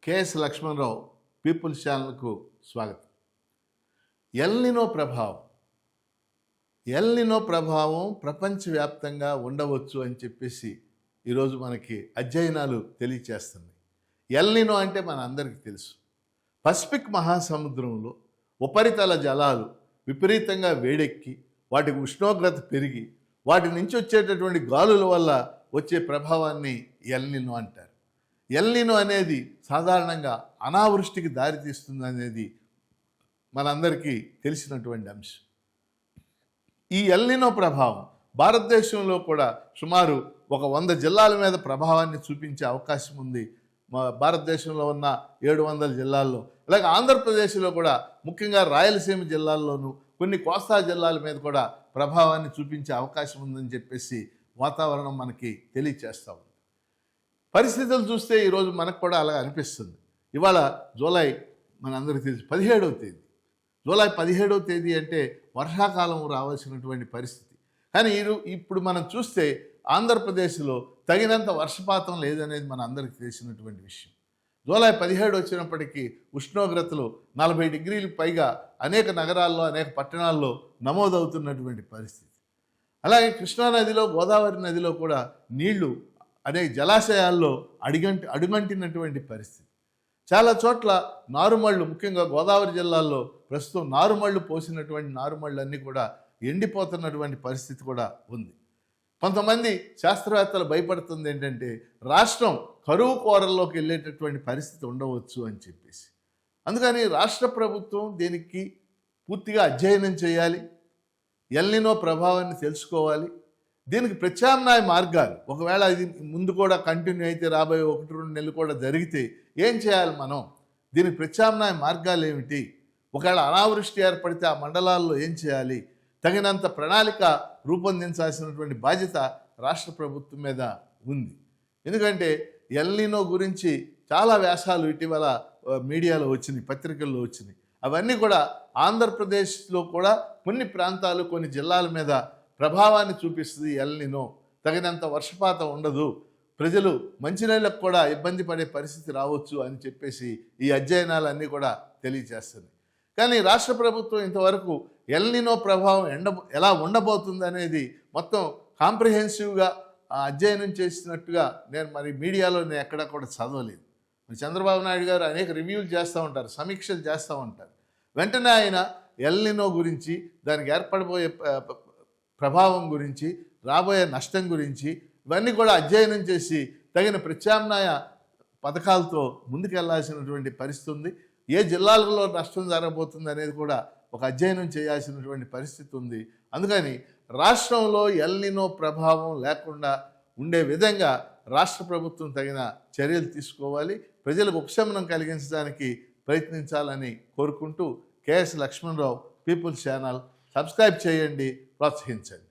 KS Lakshmana Rao peoples ఛానల్కు స్వాగతం. El Niño ప్రభావం ప్రపంచవ్యాప్తంగా ఉండవచ్చు అని చెప్పేసి ఈరోజు మనకి అధ్యయనాలు తెలియచేస్తుంది. ఎల్నినో అంటే మన అందరికీ తెలుసు. పసిఫిక్ మహాసముద్రంలో ఉపరితల జలాలు విపరీతంగా వేడెక్కి వాటికి ఉష్ణోగ్రత పెరిగి వాటి నుంచి వచ్చేటటువంటి గాలుల వల్ల వచ్చే ప్రభావాన్ని ఎల్నినో అంటారు. ఎల్నినో అనేది సాధారణంగా అనావృష్టికి దారితీస్తుంది అనేది మనందరికీ తెలిసినటువంటి అంశం. ఈ ఎల్నినో ప్రభావం భారతదేశంలో కూడా సుమారు 100 జిల్లాల మీద ప్రభావాన్ని చూపించే అవకాశం ఉంది. భారతదేశంలో ఉన్న 700 జిల్లాల్లో, అలాగే ఆంధ్రప్రదేశ్లో కూడా ముఖ్యంగా రాయలసీమ జిల్లాల్లోనూ కొన్ని కోస్తా జిల్లాల మీద కూడా ప్రభావాన్ని చూపించే అవకాశం ఉందని చెప్పేసి వాతావరణం మనకి తెలియచేస్తూ ఉంది. పరిస్థితులు చూస్తే ఈరోజు మనకు కూడా అలా అనిపిస్తుంది. ఇవాళ జూలై మనందరికీ తెలుసు 17వ తేదీ. జూలై 17వ తేదీ అంటే వర్షాకాలం రావాల్సినటువంటి పరిస్థితి. కానీ ఇప్పుడు మనం చూస్తే ఆంధ్రప్రదేశ్లో తగినంత వర్షపాతం లేదనేది మన అందరికీ తెలిసినటువంటి విషయం. జూలై 17 వచ్చినప్పటికీ ఉష్ణోగ్రతలు 40 డిగ్రీలకు పైగా అనేక నగరాల్లో, అనేక పట్టణాల్లో నమోదవుతున్నటువంటి పరిస్థితి. అలాగే కృష్ణానదిలో, గోదావరి నదిలో కూడా నీళ్లు అనేక జలాశయాల్లో అడుగంటినటువంటి పరిస్థితి. చాలా చోట్ల నారుమళ్ళు, ముఖ్యంగా గోదావరి జిల్లాల్లో ప్రస్తుతం నారుమళ్ళు పోసినటువంటి నారుమళ్ళు అన్నీ కూడా ఎండిపోతున్నటువంటి పరిస్థితి కూడా ఉంది. కొంతమంది శాస్త్రవేత్తలు భయపడుతుంది ఏంటంటే రాష్ట్రం కరువు కోరల్లోకి వెళ్ళేటటువంటి పరిస్థితి ఉండవచ్చు అని చెప్పేసి. అందుకని రాష్ట్ర ప్రభుత్వం దీనికి పూర్తిగా అధ్యయనం చేయాలి, ఎల్నినో ప్రభావాన్ని తెలుసుకోవాలి. దీనికి ప్రత్యామ్నాయ మార్గాలు, ఒకవేళ ఇది ముందు కూడా కంటిన్యూ అయితే రాబోయే 1-2 నెలలు కూడా జరిగితే ఏం చేయాలి మనం, దీనికి ప్రత్యామ్నాయ మార్గాలు ఏమిటి, ఒకవేళ అనావృష్టి ఏర్పడితే ఆ మండలాల్లో ఏం చేయాలి, తగినంత ప్రణాళిక రూపొందించాల్సినటువంటి బాధ్యత రాష్ట్ర ప్రభుత్వం మీద ఉంది. ఎందుకంటే ఎల్నినో గురించి చాలా వ్యాసాలు ఇటీవల మీడియాలో వచ్చినాయి, పత్రికల్లో వచ్చినాయి. అవన్నీ కూడా ఆంధ్రప్రదేశ్లో కూడా కొన్ని ప్రాంతాలు, కొన్ని జిల్లాల మీద ప్రభావాన్ని చూపిస్తుంది. ఎల్నినో తగినంత వర్షపాతం ఉండదు, ప్రజలు మంచినీళ్ళకు కూడా ఇబ్బంది పడే పరిస్థితి రావచ్చు అని చెప్పేసి ఈ అధ్యయనాలన్నీ కూడా తెలియజేస్తుంది. కానీ రాష్ట్ర ప్రభుత్వం ఇంతవరకు ఎల్నినో ప్రభావం ఎలా ఉండబోతుంది అనేది మొత్తం కాంప్రిహెన్సివ్గా అధ్యయనం చేసినట్టుగా నేను మీడియాలో ఎక్కడా కూడా చదవలేదు. చంద్రబాబు నాయుడు గారు అనేక రివ్యూలు చేస్తూ ఉంటారు, సమీక్షలు చేస్తూ ఉంటారు. వెంటనే ఆయన ఎల్నినో గురించి, దానికి ఏర్పడబోయే ప్రభావం గురించి, రాబోయే నష్టం గురించి ఇవన్నీ కూడా అధ్యయనం చేసి తగిన ప్రత్యామ్నాయ పథకాలతో ముందుకెళ్లాల్సినటువంటి పరిస్థితి ఉంది. ఏ జిల్లాలలో నష్టం జరగబోతుంది అనేది కూడా ఒక అధ్యయనం చేయాల్సినటువంటి పరిస్థితి ఉంది. అందుకని రాష్ట్రంలో ఎల్నినో ప్రభావం లేకుండా ఉండే విధంగా రాష్ట్ర ప్రభుత్వం తగిన చర్యలు తీసుకోవాలి, ప్రజలకు ఉపశమనం కలిగించడానికి ప్రయత్నించాలని కోరుకుంటూ K S Lakshmana Rao peoples channel subscribe చేయండి, ప్రోత్సహించండి.